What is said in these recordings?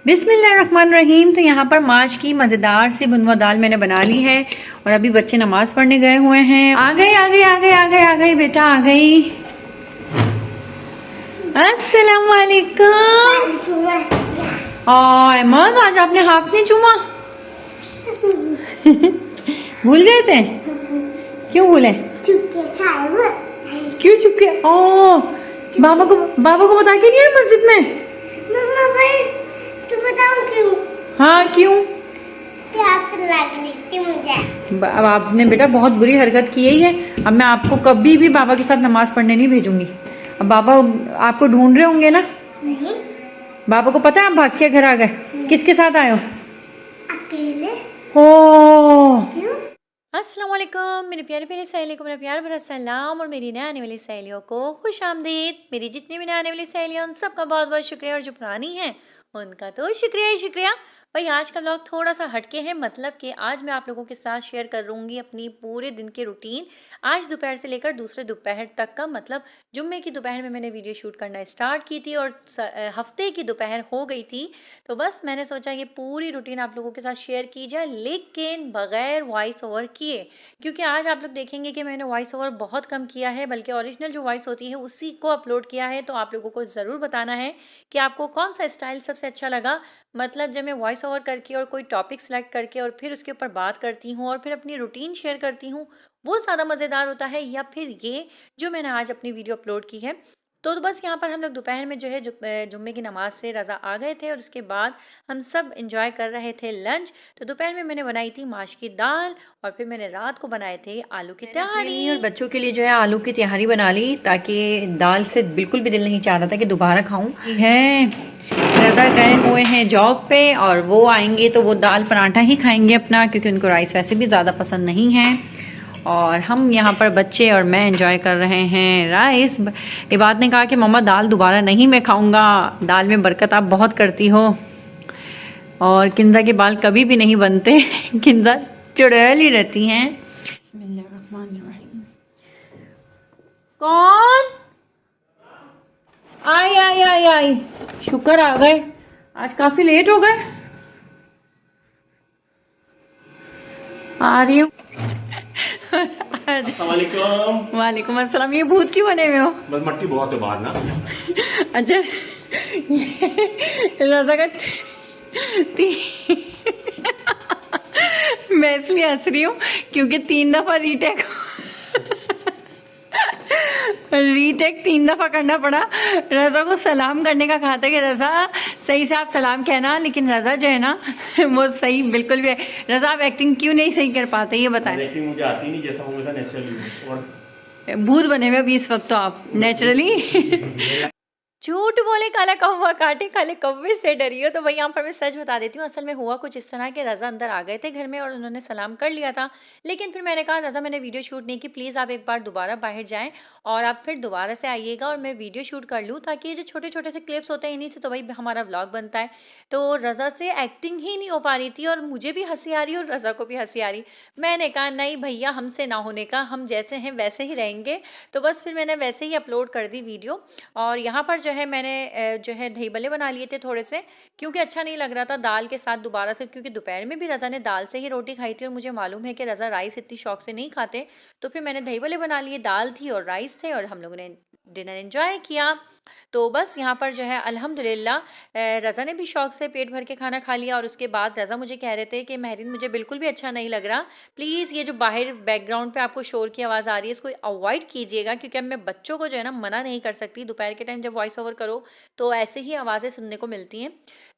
बिस्मिल्लाहिर्रहमानिर्रहीम। तो यहाँ पर माश की मज़ेदार सी भुनवा दाल मैंने बना ली है और अभी बच्चे नमाज पढ़ने गए हुए हैं। आ गई बेटा आ गई। अस्सलाम वालेकुम। अहमद आज आपने हाथ नहीं चूमा? भूल गए थे? क्यों भूले? क्यों चुपके? ओ बाबा को बता के नहीं आए मस्जिद में? क्यों? हाँ क्यों? प्यास लग रही थी मुझे। अब आपने बेटा बहुत बुरी हरकत की ही है। अब मैं आपको कभी भी बाबा के साथ नमाज पढ़ने नहीं भेजूंगी। अब बाबा आपको ढूंढ रहे होंगे ना? नहीं। बाबा को पता है आप भाग के घर आ गए? किसके साथ आए हो? अकेले। ओ क्यों? अस्सलाम वालेकुम मेरी प्यारी प्यारी सहेलियों को मेरा प्यार भरा सलाम और मेरी नए आने वाली सहेलियों को खुश आमदीद। मेरी जितनी भी नए आने वाली सहेलियाँ उन सबका बहुत बहुत शुक्रिया और जो पुरानी हैं उनका तो शुक्रिया ही शुक्रिया। भाई आज का व्लॉग थोड़ा सा हटके है, मतलब कि आज मैं आप लोगों के साथ शेयर कर दूंगी अपनी पूरे दिन के रूटीन। आज दोपहर से लेकर दूसरे दोपहर तक का, मतलब जुम्मे की दोपहर में मैंने वीडियो शूट करना स्टार्ट की थी और हफ्ते की दोपहर हो गई थी। तो बस मैंने सोचा ये पूरी रूटीन आप लोगों के साथ शेयर की जाए, लेकिन बगैर वॉइस ओवर किए, क्योंकि आज आप लोग देखेंगे कि मैंने वॉइस ओवर बहुत कम किया है, बल्कि ओरिजिनल जो वॉइस होती है उसी को अपलोड किया है। तो आप लोगों को ज़रूर बताना है कि आपको कौन सा स्टाइल सबसे अच्छा लगा। मतलब जब मैं वॉइस ओवर करके और कोई टॉपिक सेलेक्ट करके और फिर उसके ऊपर बात करती हूँ और फिर अपनी रूटीन शेयर करती हूँ, वो ज़्यादा मज़ेदार होता है, या फिर ये जो मैंने आज अपनी वीडियो अपलोड की है। तो बस यहाँ पर हम लोग दोपहर में जो है जुम्मे की नमाज से रज़ा आ गए थे और उसके बाद हम सब एंजॉय कर रहे थे लंच। तो दोपहर में मैंने बनाई थी माश की दाल और फिर मैंने रात को बनाए थे आलू की तिहारी। और बच्चों के लिए जो है आलू की तिहारी बना ली, ताकि दाल से बिल्कुल भी दिल नहीं चाह रहा था कि दोबारा खाऊं। है रज़ा गए हुए हैं जॉब पे और वो आएंगे तो वो दाल पराठा ही खाएंगे अपना, क्योंकि उनको राइस वैसे भी ज़्यादा पसंद नहीं है। और हम यहाँ पर बच्चे और मैं एंजॉय कर रहे हैं राइस। इबाद ने कहा कि मम्मा दाल दोबारा नहीं मैं खाऊंगा, दाल में बरकत आप बहुत करती हो। और किंजा के बाल कभी भी नहीं बनते, किंजा चुड़ैल ही रहती हैं। कौन आई आई आई आई? शुक्र आ गए, आज काफी लेट हो गए। आ रही हूँ। वालेकुम अस्सलाम। ये भूत क्यों बने हुए हो? बस मट्टी बहुत है बाहर ना। अच्छा रज़ा का मैं इसलिए हंस रही हूँ क्योंकि 3 दफा रीटेक 3 दफा करना पड़ा। रज़ा को सलाम करने का कहा था कि रज़ा सही से आप सलाम कहना, लेकिन रज़ा जो है ना वो सही बिल्कुल भी है। रज़ा आप एक्टिंग क्यों नहीं सही कर पाते ये बताएं। एक्टिंग मुझे आती नहीं, जैसा हमेशा नेचुरली। और भूत बने हुए अभी इस वक्त तो आप नेचुरली। झूठ बोले काला कौवा काटे काले कौवे से डरी हो। तो भाई यहाँ पर मैं सच बता देती हूँ, असल में हुआ कुछ इस तरह के रज़ा अंदर आ गए थे घर में और उन्होंने सलाम कर लिया था, लेकिन फिर मैंने कहा रज़ा मैंने वीडियो शूट नहीं की, प्लीज़ आप एक बार दोबारा बाहर जाएं और आप फिर दोबारा से आइएगा और मैं वीडियो शूट कर लूँ, ताकि ये जो छोटे छोटे से क्लिप्स होते हैं इन्हीं से तो भाई हमारा व्लॉग बनता है। तो रज़ा से एक्टिंग ही नहीं हो पा रही थी और मुझे भी हंसी आ रही और रज़ा को भी हंसी आ रही। मैंने कहा नहीं भैया हमसे ना होने का, हम जैसे हैं वैसे ही रहेंगे। तो बस फिर मैंने वैसे ही अपलोड कर दी वीडियो। और यहाँ पर जो है मैंने जो है दही भल्ले बना लिए थे थोड़े से, क्योंकि अच्छा नहीं लग रहा था दाल के साथ दोबारा से, क्योंकि दोपहर में भी रज़ा ने दाल से ही रोटी खाई थी और मुझे मालूम है कि रज़ा राइस इतनी शौक से नहीं खाते। तो फिर मैंने दही भल्ले बना लिए, दाल थी और राइस थे और हम लोगों ने डिनर एंजॉय किया। तो बस यहाँ पर जो है अल्हम्दुलिल्लाह रज़ा ने भी शौक से पेट भर के खाना खा लिया। और उसके बाद रज़ा मुझे कह रहे थे कि महरीन मुझे बिल्कुल भी अच्छा नहीं लग रहा, प्लीज़ ये जो बाहर बैकग्राउंड पे आपको शोर की आवाज़ आ रही है इसको अवॉइड कीजिएगा, क्योंकि अब मैं बच्चों को जो है ना मना नहीं कर सकती। दोपहर के टाइम जब वॉइस ओवर करो तो ऐसे ही आवाज़ें सुनने को मिलती हैं।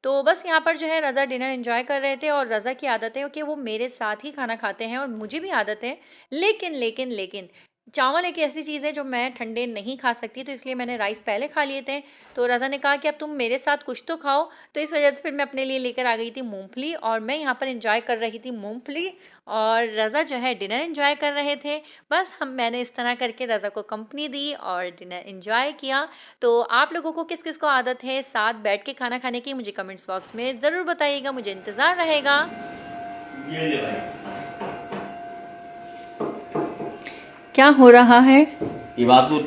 तो बस यहाँ पर जो है रज़ा डिनर एंजॉय कर रहे थे और रज़ा की आदत है कि वो मेरे साथ ही खाना खाते हैं और मुझे भी आदत है, लेकिन चावल एक ऐसी चीज़ है जो मैं ठंडे नहीं खा सकती, तो इसलिए मैंने राइस पहले खा लिए थे। तो रज़ा ने कहा कि अब तुम मेरे साथ कुछ तो खाओ, तो इस वजह से फिर मैं अपने लिए लेकर आ गई थी मूंगफली और मैं यहाँ पर एंजॉय कर रही थी मूंगफली और रज़ा जो है डिनर एंजॉय कर रहे थे। बस मैंने इस तरह करके रज़ा को कंपनी दी और डिनर एंजॉय किया। तो आप लोगों को किस किस को आदत है साथ बैठ के खाना खाने की, मुझे कमेंट्स बॉक्स में ज़रूर बताइएगा, मुझे इंतज़ार रहेगा। क्या हो रहा है? ये बात को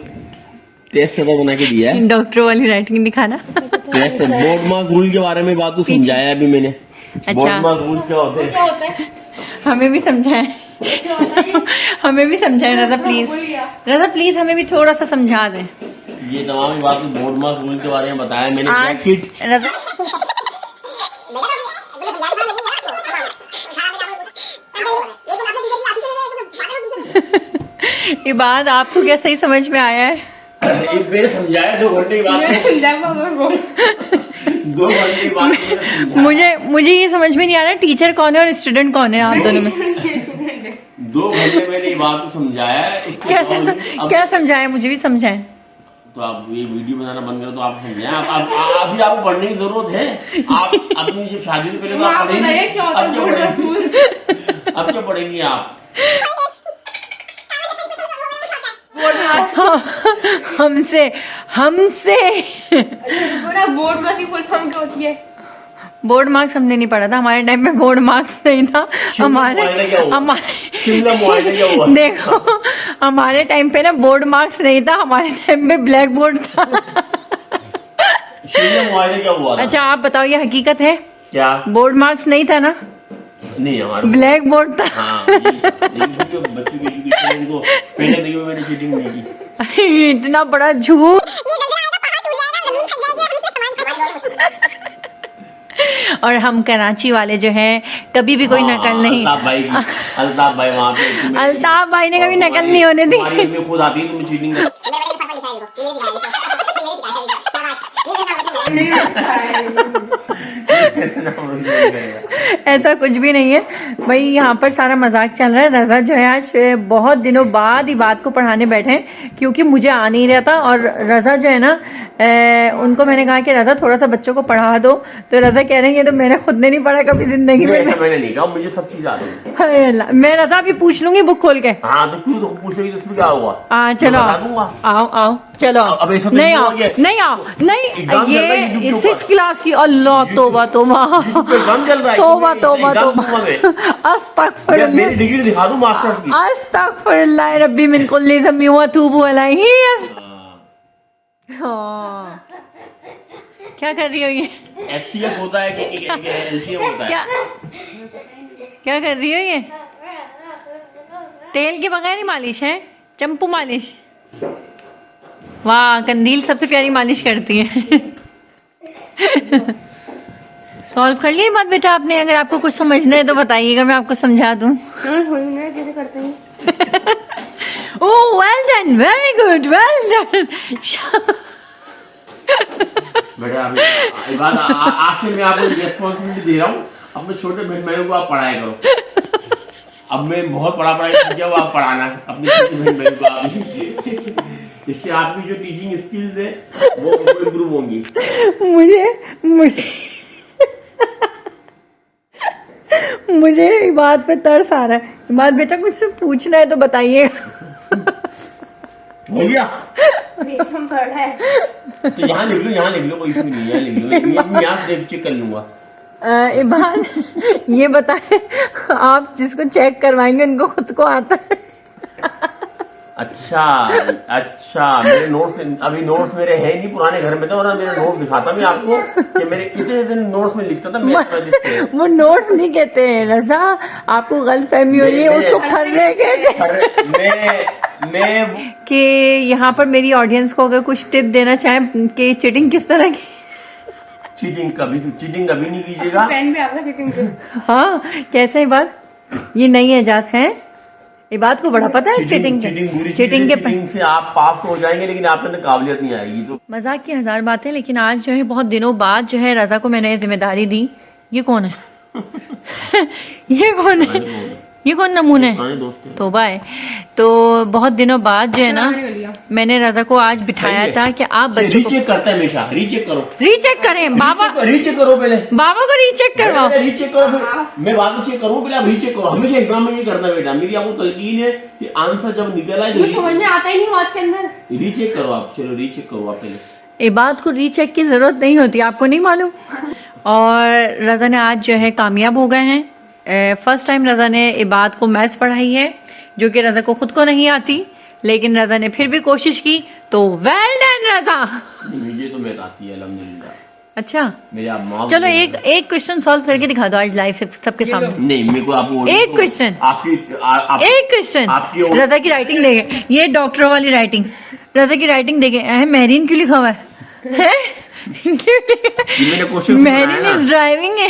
टेस्ट बना के दिया है, डॉक्टर वाली राइटिंग दिखाना। कैसे बोर्ड मार्क्स रूल के बारे में बात तो समझाया अभी मैंने। बोर्ड मार्क्स रूल क्या होते हैं? हमें भी समझाएं। हमें भी समझाएं रजा प्लीज। रजा प्लीज हमें भी थोड़ा सा समझा दें। ये तमाम बात बोर्ड मार्क्स रूल के बारे में बताया मैंने। आज रजा ये बात आपको क्या सही समझ में आया है? मैंने समझाया 2 घंटे की बात। 2 घंटे की बात मुझे ये समझ में नहीं आ रहा टीचर कौन है और स्टूडेंट कौन है आप दोनों में। 2 घंटे मैंने ये बात को समझाया। क्या समझाएं? मुझे भी समझाएं। तो आप ये वीडियो बनाना बंद करो तो आप समझाएं। अभी आपको पढ़ने की जरूरत है। आप अपनी जब शादी से पहले तो आप पढ़ेंगे। अब क्या पढ़ेंगी आप? हमसे बोर्ड मार्क्स की फुल फॉर्म क्या होती है? बोर्ड मार्क्स हमने नहीं पढ़ा था, हमारे टाइम में बोर्ड मार्क्स नहीं था। देखो हमारे टाइम पे ना बोर्ड मार्क्स नहीं था, हमारे टाइम पे ब्लैक बोर्ड था। क्या हुआ था? अच्छा आप बताओ ये हकीकत है क्या? बोर्ड मार्क्स नहीं था ना? नहीं हमारे ब्लैक बोर्ड था। हाँ, बच्चों की एजुकेशन को पहले देखो मैंने चीटिंग नहीं की। इतना बड़ा झूठ। और हम कराची वाले जो हैं कभी भी कोई नकल नहीं। अल्ताफ भाई वहाँ पे अल्ताफ भाई ने कभी नकल नहीं होने दी। मम्मी खुद आती है, तुम्हें चीटिंग ऐसा कुछ भी नहीं है भाई, यहाँ पर सारा मजाक चल रहा है। रजा जो है आज बहुत दिनों बाद ही बात को पढ़ाने बैठे हैं क्योंकि मुझे आ नहीं रहा था। और रजा जो है ना उनको मैंने कहा कि रजा थोड़ा सा बच्चों को पढ़ा दो, तो रजा कह रही है तो मैंने खुद ने नहीं पढ़ा कभी जिंदगी में। मैंने नहीं कहा, मुझे सब चीज आ रही है। मैं रजा भी पूछ लूंगी बुक खोल के। हाँ तो क्यों तो पूछ रही, इसमें क्या हुआ? चलो आओ चलो अब ऐसा नहीं आओ नहीं ये 6 क्लास की। अल्लाह तौबा तौबा तौबा तौबा तौबा अस्तगफिरुल्लाह। मेरी डिग्री दिखा दूं मास्टर्स की। अस्तगफिरुल्लाह रब्बी मिन कुल्ली ज़म्बी व अतूबु अलैहि। क्या कर रही हो ये? एससीएफ होता है कि एलसीएम होता है? क्या कर रही हो ये? तेल के बगैर ही मालिश है? चंपू मालिश? वाह कंदील सबसे प्यारी मालिश करती है। सॉल्व कर लिया बात बेटा आपने? अगर आपको कुछ समझना है तो बताइएगा, मैं आपको समझा दूं। कैसे करते हैं? ओह well done, very good, well done. बेटा आज से मैं आपको रिस्पॉन्सिबिलिटी दे रहा हूँ, अपने छोटे बहन भाइयों को आप पढ़ाया करो। अब मैं बहुत पढ़ाई किया, वो आप पढ़ाना अपनी छोटी बहन भाइयों को आप। इससे आपकी जो टीचिंग स्किल्स है वो इम्प्रूव होंगी। मुझे बात पे तरस आ रहा है। बात बेटा कुछ पूछना है तो बताइए। हो गया? रेशम पढ़ा है तो यहाँ लिख लो कोई इशू नहीं है, लिख लो। मैं यहाँ देख चेक कर लूंगा। इबान ये बताए आप जिसको चेक करवाएंगे उनको खुद को आता है? अच्छा मेरे नोट्स अभी नोट्स मेरे है नहीं, पुराने घर में था, और मेरे नोट्स दिखाता मैं आपको कि मेरे इतने दिन नोट्स में लिखता था मैं। वो नोट्स नहीं कहते हैं रजा, आपको गलतफहमी हो रही है, उसको फर्रे कहते मैं कि यहाँ पर मेरी ऑडियंस को अगर कुछ टिप देना चाहें कि चीटिंग किस तरह की? चीटिंग कभी नहीं कीजिएगा। पेन भी आपका चीटिंग से। हाँ कैसे बात? ये नई इजाद है, ये बात को बड़ा पता है। चीटिंग से आप पास तो हो जाएंगे लेकिन आप में काबिलियत नहीं आएगी। तो मजाक की 1000 बातें, लेकिन आज जो है बहुत दिनों बाद जो है रजा को मैंने जिम्मेदारी दी। ये कौन है? ये कौन नमूने? तौबा है। तो बहुत दिनों बाद जो है ना मैंने रजा को आज बिठाया था कि आप बच्चों को रीचेक करता है हमेशा, रीचेक करो, रीचेक करें। बाबा रीचेक करो, पहले बाबा को रीचेक करवाओ। रीचेक करो, मैं बाद में चेक करूँ, पहले आप रीचेक करो। हमेशा एग्जाम में ये करना बेटा, मेरी आपको तलकीन है कि आंसर जब निकल आए तो समझ में आता ही नहीं वॉच के अंदर। रीचेक करो आप, चलो रीचेक करो आप पहले। ये बात को रीचेक की जरूरत नहीं होती, आपको नहीं मालूम। और रजा ने आज जो है कामयाब हो गए हैं। फर्स्ट टाइम रजा ने इबाद को मैथ्स पढ़ाई है, जो कि रजा को खुद को नहीं आती, लेकिन रजा ने फिर भी कोशिश की, तो वेल डन रजा। मुझे तो मैथ आती है अल्हम्दुलिल्लाह। अच्छा मेरे आप माँ चलो एक क्वेश्चन सॉल्व करके दिखा दो आज लाइव से सबके सामने। नहीं, मेरे को आपको एक क्वेश्चन एक क्वेश्चन आपकी रजा की राइटिंग देखे, ये डॉक्टरों वाली राइटिंग, रजा की राइटिंग देखे, मेहरीन क्यों लिखा हुआ है? मैंने क्वेश्चन मेहरीन इज ड्राइविंग है।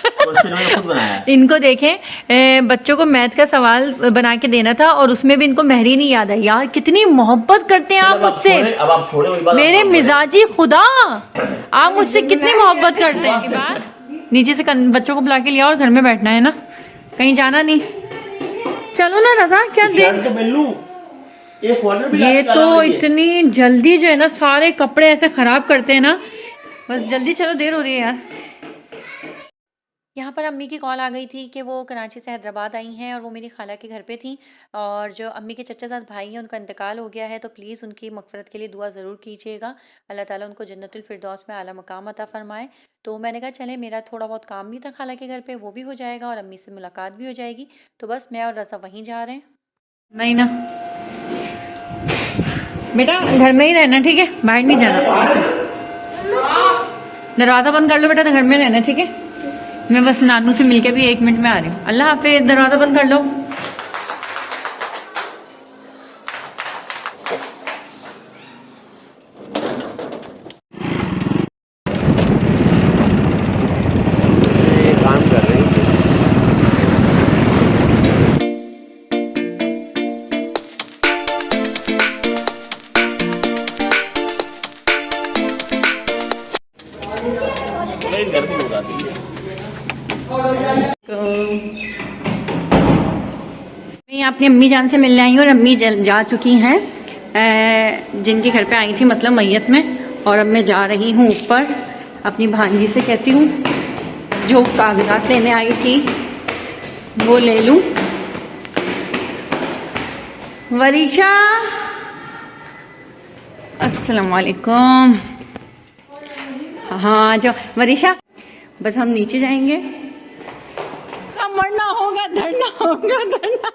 मैंने खुद बनाया। इनको देखें, बच्चों को मैथ का सवाल बना के देना था और उसमें भी इनको मेहरीन ही याद है। यार कितनी मोहब्बत करते हैं आप मुझसे, अब आप छोड़े वही बात। मेरे मिजाजी खुदा, आप मुझसे कितनी मोहब्बत करते हैं। के बाद नीचे से बच्चों को बुला के लिया और घर में बैठना है ना, कहीं जाना नहीं। चलो ना रजा, क्या ये तो इतनी जल्दी जो है ना सारे कपड़े ऐसे खराब करते हैं ना, बस जल्दी चलो, देर हो रही है यार। यहाँ पर अम्मी की कॉल आ गई थी कि वो कराची से हैदराबाद आई हैं और वो मेरी खाला के घर पे थी, और जो अम्मी के चचाजाद भाई हैं उनका इंतकाल हो गया है, तो प्लीज़ उनकी मग़फ़िरत के लिए दुआ ज़रूर कीजिएगा। अल्लाह ताला उनको जन्नतुल फिरदौस में आला मकाम अता फ़रमाए। तो मैंने कहा चले, मेरा थोड़ा बहुत काम भी था खाला के घर पे, वो भी हो जाएगा और अम्मी से मुलाकात भी हो जाएगी। तो बस मैं और रज़ा वहीं जा रहे हैं। नहीं ना बेटा, घर में ही रहना, ठीक है, बाहर नहीं जाना। दरवाज़ा बंद कर लो बेटा, घर में रहना, ठीक है। मैं बस नानू से मिलके भी 1 मिनट में आ रही हूँ। अल्लाह हाफिज़, दरवाज़ा बंद कर लो। काम कर रहे हैं। गर्मी हो जाती है। मैं अपनी अम्मी जान से मिलने आई हूँ और अम्मी जा चुकी हैं जिनके घर पे आई थी, मतलब मैयत में। और अब मैं जा रही हूँ ऊपर, अपनी भांजी से कहती हूँ जो कागजात लेने आई थी वो ले लूँ। वरीशा, अस्सलाम वालेकुम। हाँ जाओ वरीशा, बस हम नीचे जाएंगे। मरना होगा, धरना होगा, धरना।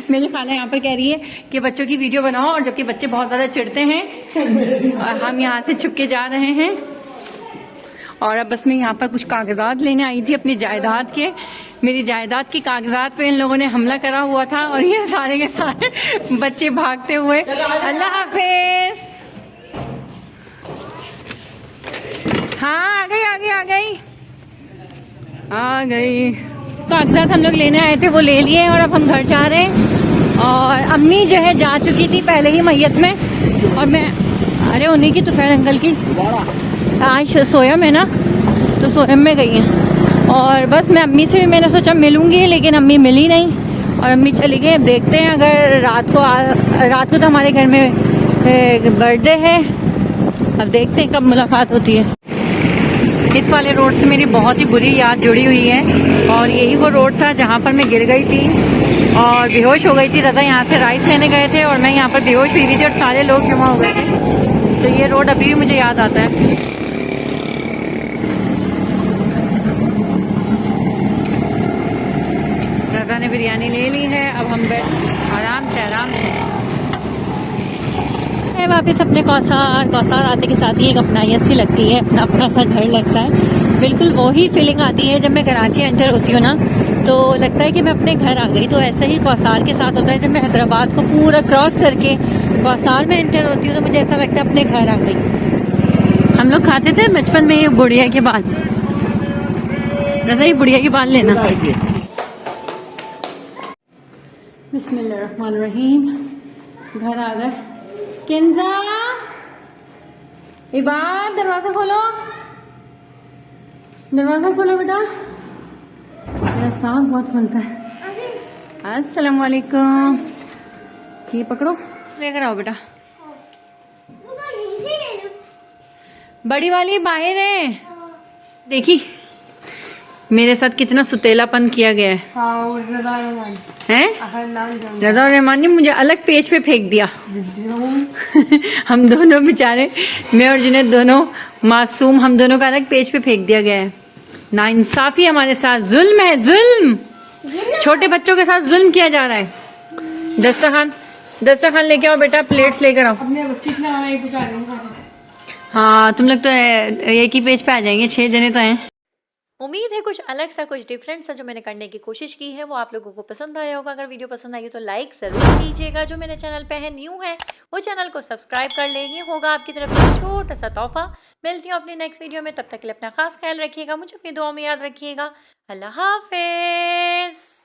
मेरी खाला यहाँ पर कह रही है कि बच्चों की वीडियो बनाओ, और जबकि बच्चे बहुत ज़्यादा चिढ़ते हैं और हम यहाँ से छुप के जा रहे हैं। और अब बस मैं यहाँ पर कुछ कागजात लेने आई थी अपनी जायदाद के। मेरी जायदाद की कागजात पे इन लोगों ने हमला करा हुआ था और ये सारे के सारे बच्चे भागते हुए। अल्लाह हाफिज। हाँ आ गई। कागजात हम लोग लेने आए थे, वो ले लिए और अब हम घर जा रहे हैं। और अम्मी जो है जा चुकी थी पहले ही मैयत में, और मैं, अरे उन्हीं की तुफैल अंकल की आज सोयम है ना, तो सोयम में गई हैं। और बस मैं अम्मी से भी मैंने सोचा मिलूंगी, लेकिन अम्मी मिली नहीं और अम्मी चली गई। अब देखते हैं, अगर रात को तो हमारे घर में बर्थडे है, अब देखते हैं कब मुलाकात होती है। इस वाले रोड से मेरी बहुत ही बुरी याद जुड़ी हुई है, और यही वो रोड था जहाँ पर मैं गिर गई थी और बेहोश हो गई थी। रज़ा यहाँ से राइस लेने गए थे और मैं यहाँ पर बेहोश हुई थी और सारे लोग जमा हो गए थे। तो ये रोड अभी भी मुझे याद आता है। रज़ा ने बिरयानी ले ली है, अब हम आराम से वापस अपने कौसार आते के साथ ही एक अपनायत सी लगती है, अपना सा घर लगता है। बिल्कुल वही फीलिंग आती है जब मैं कराची एंटर होती हूँ ना, तो लगता है कि मैं अपने घर आ गई। तो ऐसा ही कौसार के साथ होता है, जब मैं हैदराबाद को पूरा क्रॉस करके कौसार में एंटर होती हूँ तो मुझे ऐसा लगता है अपने घर आ गई। हम लोग खाते थे बचपन में ये बुढ़िया के बाल, रज़ा ये बुढ़िया के बाल लेना। बिस्मिल्लाहिर्रहमानिर्रहीम। घर आ गए। किंजा, इबाद, दरवाजा खोलो बेटा, मेरा सांस बहुत फूलता है। अस्सलाम वालेकुम। ये पकड़ो, लेकर आओ बेटा। बड़ी वाली बाहर है, देखी मेरे साथ कितना सुतेलापन किया गया है। रज़ा रहमान ने मुझे अलग पेज पे फेंक दिया। हम दोनों बेचारे, मैं और जुनैद दोनों मासूम, हम दोनों का अलग पेज पे फेंक दिया गया है। नाइंसाफी हमारे साथ, जुल्म है, जुल्म। छोटे बच्चों के साथ जुल्म किया जा रहा है। दस्तरखान लेके आओ बेटा, प्लेट्स लेकर आओ। हाँ तुम लोग तो एक ही पेज पे आ जाएंगे, 6 जने तो हैं। उम्मीद है कुछ अलग सा, कुछ डिफरेंट सा जो मैंने करने की कोशिश की है वो आप लोगों को पसंद आया होगा। अगर वीडियो पसंद आई तो लाइक ज़रूर कीजिएगा। जो मेरे चैनल पे है न्यू है वो चैनल को सब्सक्राइब कर ले, ये होगा आपकी तरफ से छोटा सा तोहफा। मिलती हूँ अपनी नेक्स्ट वीडियो में, तब तक के लिए अपना खास ख्याल रखिएगा, मुझे अपनी दुआ में याद रखिएगा। अल्लाह हाफिज़।